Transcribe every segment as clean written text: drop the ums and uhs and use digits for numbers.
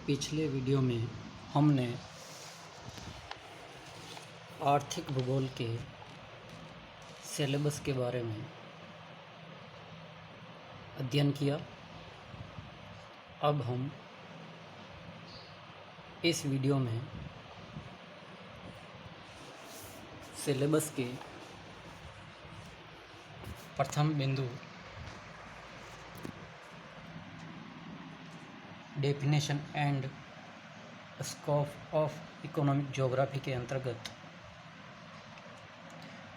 पिछले वीडियो में हमने आर्थिक भूगोल के सिलेबस के बारे में अध्ययन किया। अब हम इस वीडियो में सिलेबस के प्रथम बिंदु definition and scope of economic geography के अंतर्गत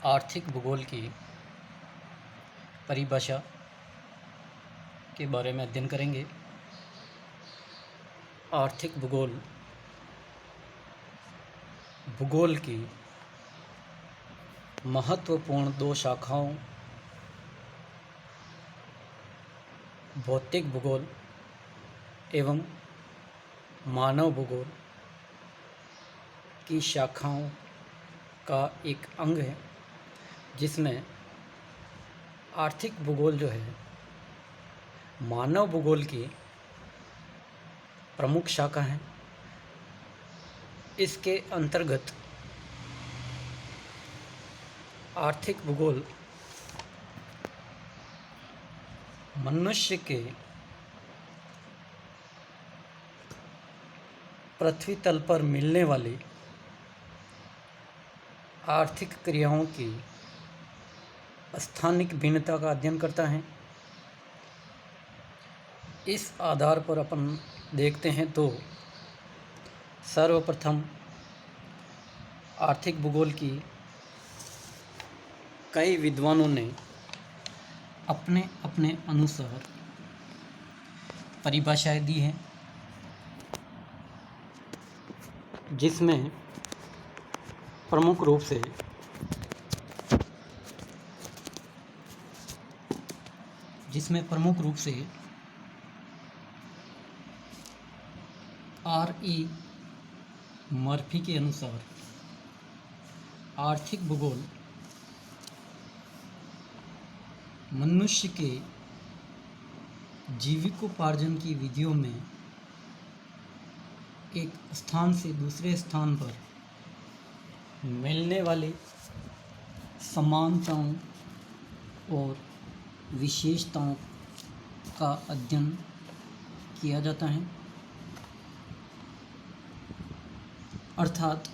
आर्थिक भूगोल की परिभाषा के बारे में अध्ययन करेंगे। आर्थिक भूगोल की महत्वपूर्ण दो शाखाओं भौतिक भूगोल एवं मानव भूगोल की शाखाओं का एक अंग है, जिसमें आर्थिक भूगोल जो है मानव भूगोल की प्रमुख शाखा है। इसके अंतर्गत आर्थिक भूगोल मनुष्य के पृथ्वी तल पर मिलने वाली आर्थिक क्रियाओं की स्थानिक भिन्नता का अध्ययन करता है। इस आधार पर अपन देखते हैं तो सर्वप्रथम आर्थिक भूगोल की कई विद्वानों ने अपने अपने अनुसार परिभाषाएं दी हैं, जिसमें प्रमुख रूप से R.E. मर्फी के अनुसार आर्थिक भूगोल मनुष्य के जीविकोपार्जन की विधियों में एक स्थान से दूसरे स्थान पर मिलने वाले समानताओं और विशेषताओं का अध्ययन किया जाता है। अर्थात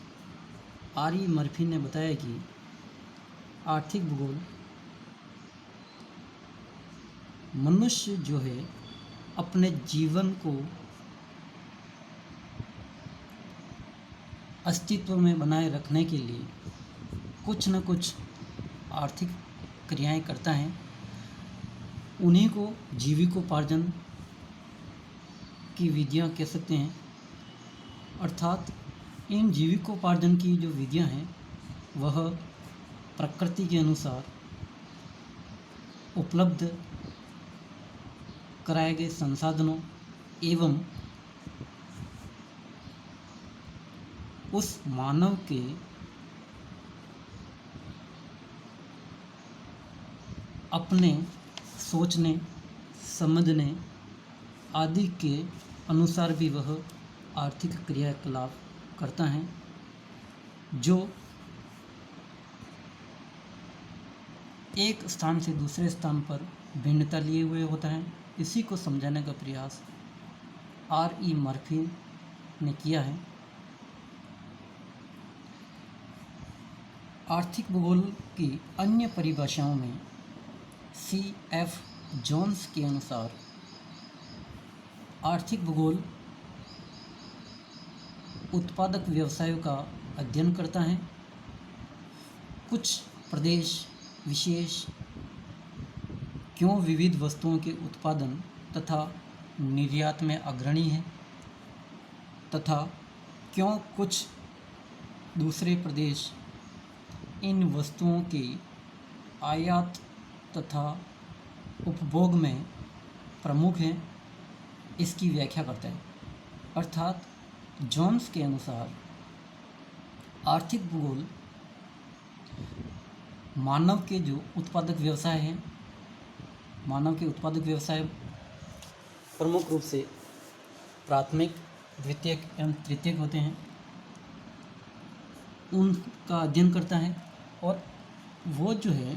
R.E. मर्फी ने बताया कि आर्थिक भूगोल मनुष्य जो है अपने जीवन को अस्तित्व में बनाए रखने के लिए कुछ न कुछ आर्थिक क्रियाएं करता है। उन्हीं को जीविकोपार्जन की विधियां कह सकते हैं। अर्थात इन जीविकोपार्जन की जो विधियां हैं वह प्रकृति के अनुसार उपलब्ध कराए गए संसाधनों एवं उस मानव के अपने सोचने समझने आदि के अनुसार भी वह आर्थिक क्रियाकलाप करता है, जो एक स्थान से दूसरे स्थान पर भिन्नता लिए हुए होता है। इसी को समझाने का प्रयास R.E. मर्फी ने किया है। आर्थिक भूगोल की अन्य परिभाषाओं में C.F. जोन्स के अनुसार आर्थिक भूगोल उत्पादक व्यवसायों का अध्ययन करता है। कुछ प्रदेश विशेष क्यों विविध वस्तुओं के उत्पादन तथा निर्यात में अग्रणी है तथा क्यों कुछ दूसरे प्रदेश इन वस्तुओं की आयात तथा उपभोग में प्रमुख हैं, इसकी व्याख्या करता है। अर्थात जोन्स के अनुसार आर्थिक भूगोल मानव के जो उत्पादक व्यवसाय हैं, मानव के उत्पादक व्यवसाय प्रमुख रूप से प्राथमिक द्वितीयक एवं तृतीयक होते हैं उनका अध्ययन करता है। और वो जो है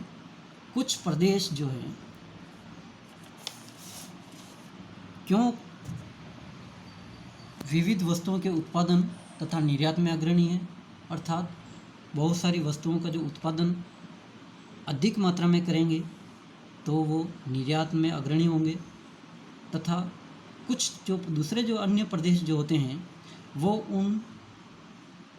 कुछ प्रदेश जो है क्यों विविध वस्तुओं के उत्पादन तथा निर्यात में अग्रणी है, अर्थात बहुत सारी वस्तुओं का जो उत्पादन अधिक मात्रा में करेंगे तो वो निर्यात में अग्रणी होंगे, तथा कुछ जो दूसरे जो अन्य प्रदेश जो होते हैं वो उन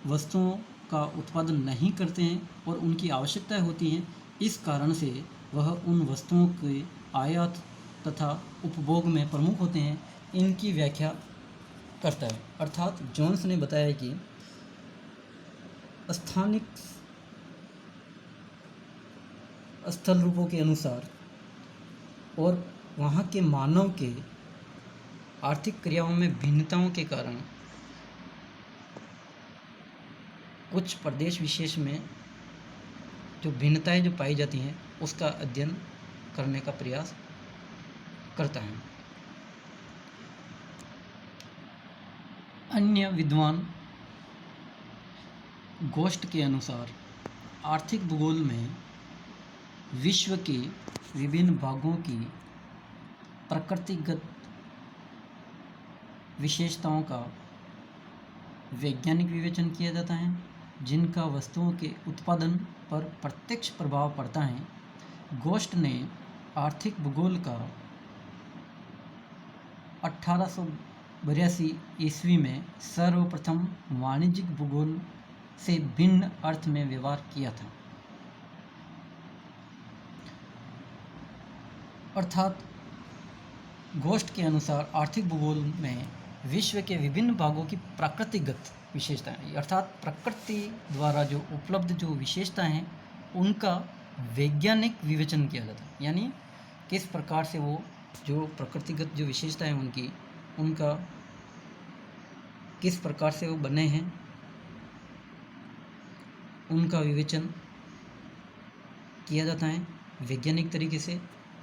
वस्तुओं का उत्पादन नहीं करते हैं और उनकी आवश्यकता होती है, इस कारण से वह उन वस्तुओं के आयात तथा उपभोग में प्रमुख होते हैं। इनकी व्याख्या करता है। अर्थात जोन्स ने बताया कि स्थानिक स्थल रूपों के अनुसार और वहाँ के मानव के आर्थिक क्रियाओं में भिन्नताओं के कारण कुछ प्रदेश विशेष में जो भिन्नताएं जो पाई जाती हैं उसका अध्ययन करने का प्रयास करता है। अन्य विद्वान गोष्ठ के अनुसार आर्थिक भूगोल में विश्व के विभिन्न भागों की प्रकृतिगत विशेषताओं का वैज्ञानिक विवेचन किया जाता है, जिनका वस्तुओं के उत्पादन पर प्रत्यक्ष प्रभाव पड़ता है। गोष्ठ ने आर्थिक भूगोल का 1882 ईस्वी में सर्वप्रथम वाणिज्यिक भूगोल से भिन्न अर्थ में व्यवहार किया था। अर्थात गोष्ठ के अनुसार आर्थिक भूगोल में विश्व के विभिन्न भागों की प्राकृतिक विशेषताएं, अर्थात प्रकृति द्वारा जो उपलब्ध जो विशेषताएं हैं उनका वैज्ञानिक विवेचन किया जाता है। यानी किस प्रकार से वो जो प्रकृतिगत जो विशेषताएं उनका किस प्रकार से वो बने हैं उनका विवेचन किया जाता है वैज्ञानिक तरीके से,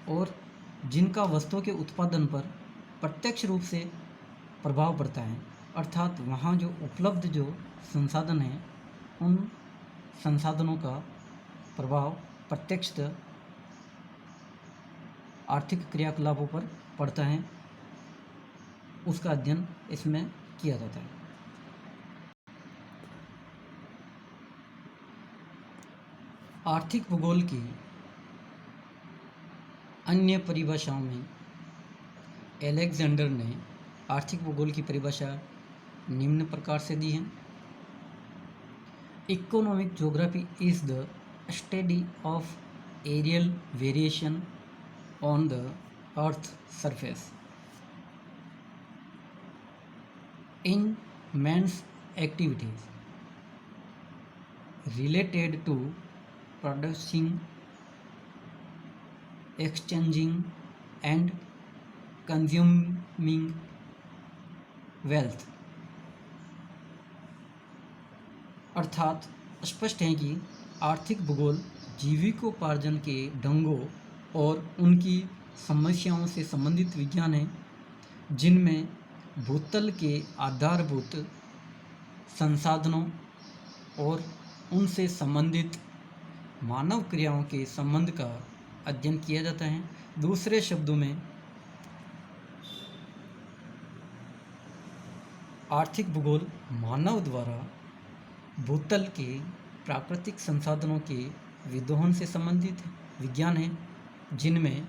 और जिनका वस्तुओं के उत्पादन पर प्रत्यक्ष रूप से प्रभाव पड़ता है। अर्थात वहाँ जो उपलब्ध जो संसाधन हैं उन संसाधनों का प्रभाव प्रत्यक्षतः आर्थिक क्रियाकलापों पर पड़ता है, उसका अध्ययन इसमें किया जाता है। आर्थिक भूगोल की अन्य परिभाषाओं में एलेक्जेंडर ने आर्थिक भूगोल की परिभाषा निम्न प्रकार से दी है। Economic geography is the study of areal variation on the earth surface in man's activities related to producing, exchanging and consuming wealth। अर्थात स्पष्ट है कि आर्थिक भूगोल जीविकोपार्जन के ढंगों और उनकी समस्याओं से संबंधित विज्ञान है, जिनमें भूतल के आधारभूत संसाधनों और उनसे संबंधित मानव क्रियाओं के संबंध का अध्ययन किया जाता है। दूसरे शब्दों में आर्थिक भूगोल मानव द्वारा भूतल के प्राकृतिक संसाधनों के विदोहन से संबंधित विज्ञान है, जिनमें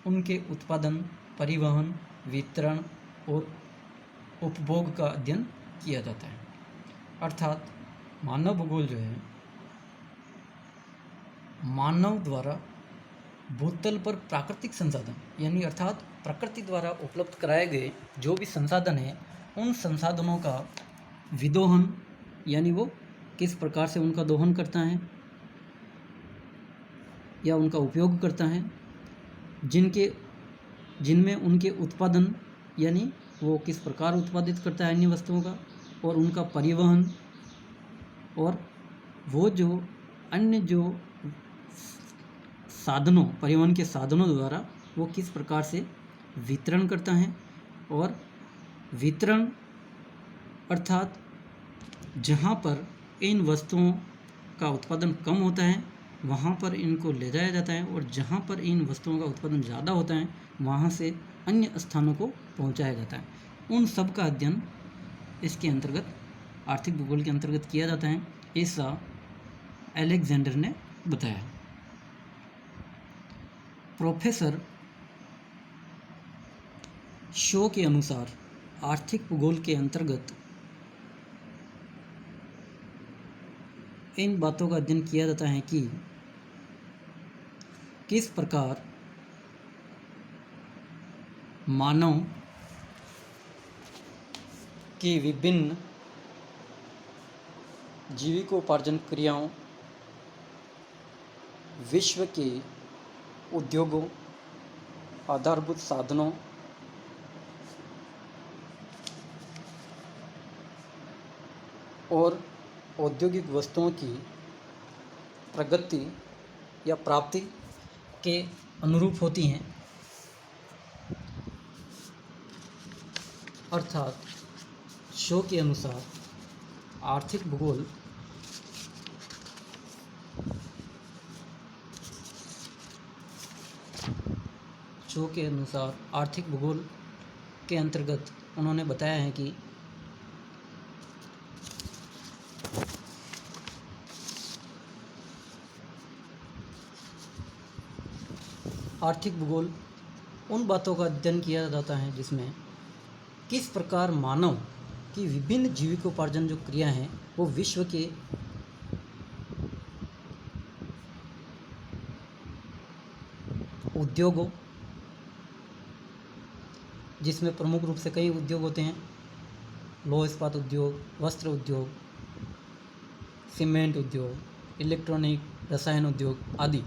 उनके उत्पादन, परिवहन, वितरण और उपभोग का अध्ययन किया जाता है। अर्थात मानव भूगोल जो है मानव द्वारा भूतल पर प्राकृतिक संसाधन यानी अर्थात प्रकृति द्वारा उपलब्ध कराए गए जो भी संसाधन है उन संसाधनों का विदोहन यानी वो किस प्रकार से उनका दोहन करता है या उनका उपयोग करता है, जिनमें उनके उत्पादन यानी वो किस प्रकार उत्पादित करता है अन्य वस्तुओं का, और उनका परिवहन, और वो जो अन्य जो साधनों परिवहन के साधनों द्वारा वो किस प्रकार से वितरण करता है, और वितरण अर्थात जहाँ पर इन वस्तुओं का उत्पादन कम होता है वहाँ पर इनको ले जाया जाता है, और जहाँ पर इन वस्तुओं का उत्पादन ज़्यादा होता है वहाँ से अन्य स्थानों को पहुँचाया जाता है। उन सब का अध्ययन इसके अंतर्गत आर्थिक भूगोल के अंतर्गत किया जाता है, ऐसा अलेक्जेंडर ने बताया। प्रोफेसर शो के अनुसार आर्थिक भूगोल के अंतर्गत इन बातों का अध्ययन किया जाता है कि किस प्रकार मानव की विभिन्न जीविकोपार्जन क्रियाओं, विश्व के उद्योगों, आधारभूत साधनों और औद्योगिक वस्तुओं की प्रगति या प्राप्ति के अनुरूप होती हैं। अर्थात शो के अनुसार आर्थिक भूगोल के अंतर्गत उन्होंने बताया है कि आर्थिक भूगोल उन बातों का अध्ययन किया जाता है जिसमें किस प्रकार मानव की विभिन्न जीविकोपार्जन जो क्रिया हैं वो विश्व के उद्योगों, जिसमें प्रमुख रूप से कई उद्योग होते हैं, लौह इस्पात उद्योग, वस्त्र उद्योग, सीमेंट उद्योग, इलेक्ट्रॉनिक, रसायन उद्योग आदि।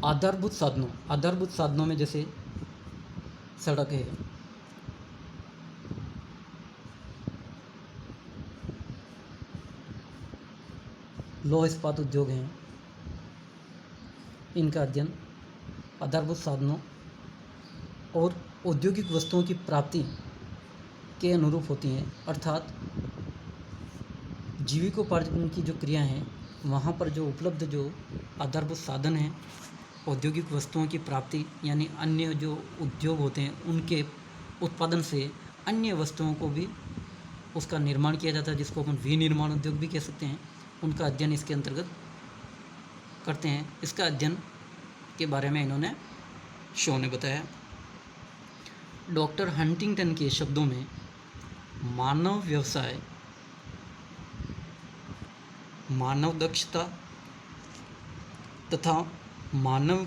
आधारभूत साधनों में जैसे सड़क है, लौह इस्पात उद्योग हैं, इनका अध्ययन आधारभूत साधनों और औद्योगिक वस्तुओं की प्राप्ति के अनुरूप होती हैं। अर्थात जीविकोपार्जन की जो क्रिया हैं वहाँ पर जो उपलब्ध जो आधारभूत साधन हैं, औद्योगिक वस्तुओं की प्राप्ति यानी अन्य जो उद्योग होते हैं उनके उत्पादन से अन्य वस्तुओं को भी उसका निर्माण किया जाता है, जिसको अपन विनिर्माण उद्योग भी कह सकते हैं। उनका अध्ययन इसके अंतर्गत करते हैं। इसका अध्ययन के बारे में इन्होंने शो ने बताया। डॉक्टर हंटिंगटन के शब्दों में मानव व्यवसाय, मानव दक्षता तथा मानव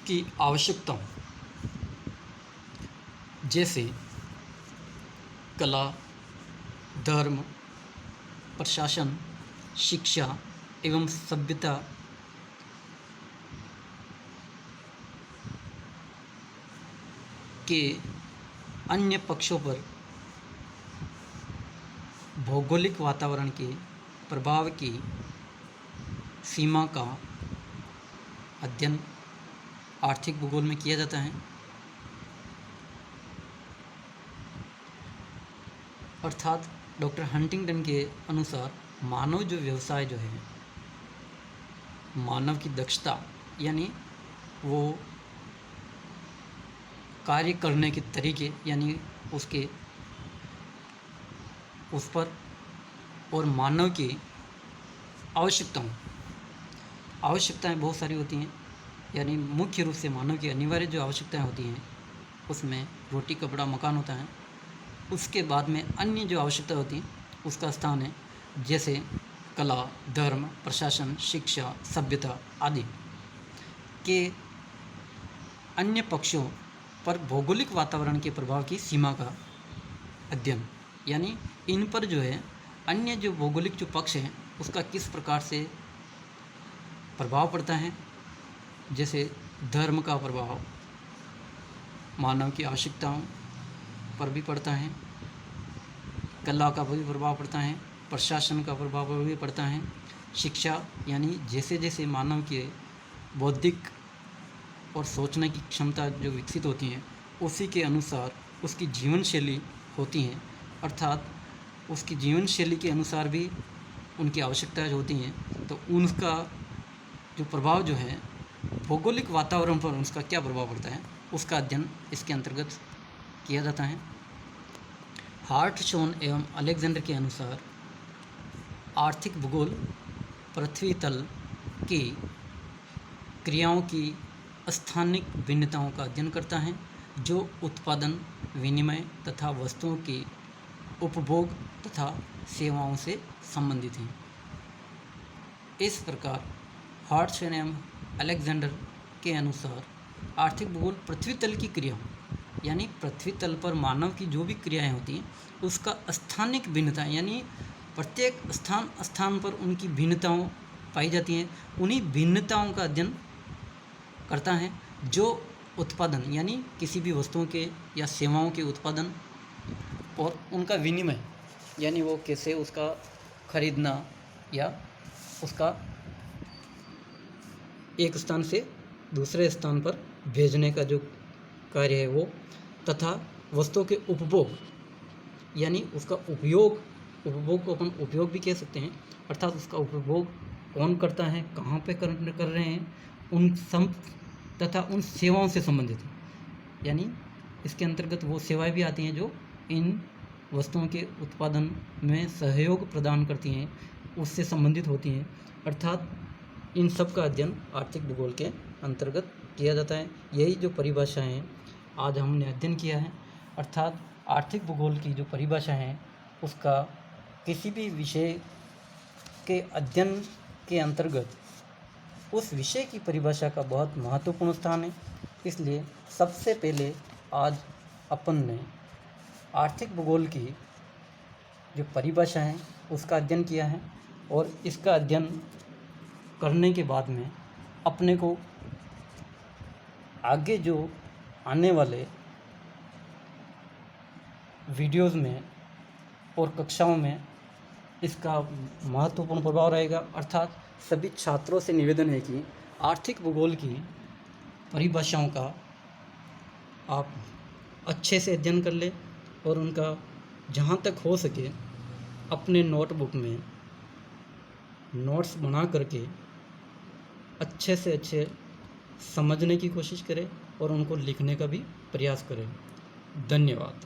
की आवश्यकताओं जैसे कला, धर्म, प्रशासन, शिक्षा एवं सभ्यता के अन्य पक्षों पर भौगोलिक वातावरण के प्रभाव की सीमा का अध्ययन आर्थिक भूगोल में किया जाता है। अर्थात डॉक्टर हंटिंगटन के अनुसार मानव जो व्यवसाय जो है, मानव की दक्षता यानी वो कार्य करने के तरीके यानी उस पर, और मानव की आवश्यकताएं बहुत सारी होती हैं। यानी मुख्य रूप से मानव की अनिवार्य जो आवश्यकताएं होती हैं उसमें रोटी, कपड़ा, मकान होता है। उसके बाद में अन्य जो आवश्यकता होती हैं उसका स्थान है, जैसे कला, धर्म, प्रशासन, शिक्षा, सभ्यता आदि के अन्य पक्षों पर भौगोलिक वातावरण के प्रभाव की सीमा का अध्ययन, यानी इन पर जो है अन्य जो भौगोलिक जो पक्ष हैं उसका किस प्रकार से प्रभाव पड़ता है। जैसे धर्म का प्रभाव मानव की आवश्यकताओं पर भी पड़ता है, कला का भी प्रभाव पड़ता है, प्रशासन का प्रभाव भी पड़ता है, शिक्षा यानी जैसे जैसे मानव के बौद्धिक और सोचने की क्षमता जो विकसित होती हैं उसी के अनुसार उसकी जीवन शैली होती हैं, अर्थात उसकी जीवन शैली के अनुसार भी उनकी आवश्यकताएं होती हैं, तो उनका जो प्रभाव जो है भौगोलिक वातावरण पर उसका क्या प्रभाव पड़ता है, उसका अध्ययन इसके अंतर्गत किया जाता है। हार्टशॉन एवं अलेक्जेंडर के अनुसार आर्थिक भूगोल पृथ्वी तल की क्रियाओं की स्थानिक भिन्नताओं का अध्ययन करता है, जो उत्पादन, विनिमय तथा वस्तुओं की उपभोग तथा सेवाओं से संबंधित हैं। इस प्रकार हार्टशॉन एवं अलेक्जेंडर के अनुसार आर्थिक भूगोल पृथ्वी तल की क्रियाओं, यानी पृथ्वी तल पर मानव की जो भी क्रियाएं होती हैं उसका स्थानिक भिन्नताएं, यानी प्रत्येक स्थान पर उनकी भिन्नताओं पाई जाती हैं, उन्हीं भिन्नताओं का अध्ययन करता है, जो उत्पादन यानी किसी भी वस्तुओं के या सेवाओं के उत्पादन और उनका विनिमय, यानी वो कैसे उसका खरीदना या उसका एक स्थान से दूसरे स्थान पर भेजने का जो कार्य है वो, तथा वस्तुओं के उपभोग यानी उसका उपयोग को अपन उपयोग भी कह सकते हैं, अर्थात उसका उपभोग कौन करता है, कहाँ पे कर रहे हैं, उन सम तथा उन सेवाओं से संबंधित है। यानी इसके अंतर्गत वो सेवाएं भी आती हैं जो इन वस्तुओं के उत्पादन में सहयोग प्रदान करती हैं, उससे संबंधित होती हैं, अर्थात इन सब का अध्ययन आर्थिक भूगोल के अंतर्गत किया जाता है। यही जो परिभाषाएं हैं आज हमने अध्ययन किया है, अर्थात आर्थिक भूगोल की जो परिभाषा है उसका किसी भी विषय के अध्ययन के अंतर्गत उस विषय की परिभाषा का बहुत महत्वपूर्ण स्थान है। इसलिए सबसे पहले आज अपन ने आर्थिक भूगोल की जो परिभाषा है उसका अध्ययन किया है, और इसका अध्ययन करने के बाद में अपने को आगे जो आने वाले वीडियोस में और कक्षाओं में इसका महत्वपूर्ण प्रभाव रहेगा। अर्थात सभी छात्रों से निवेदन है कि आर्थिक भूगोल की परिभाषाओं का आप अच्छे से अध्ययन कर ले और उनका जहाँ तक हो सके अपने नोटबुक में नोट्स बना करके अच्छे से अच्छे समझने की कोशिश करें और उनको लिखने का भी प्रयास करें। धन्यवाद।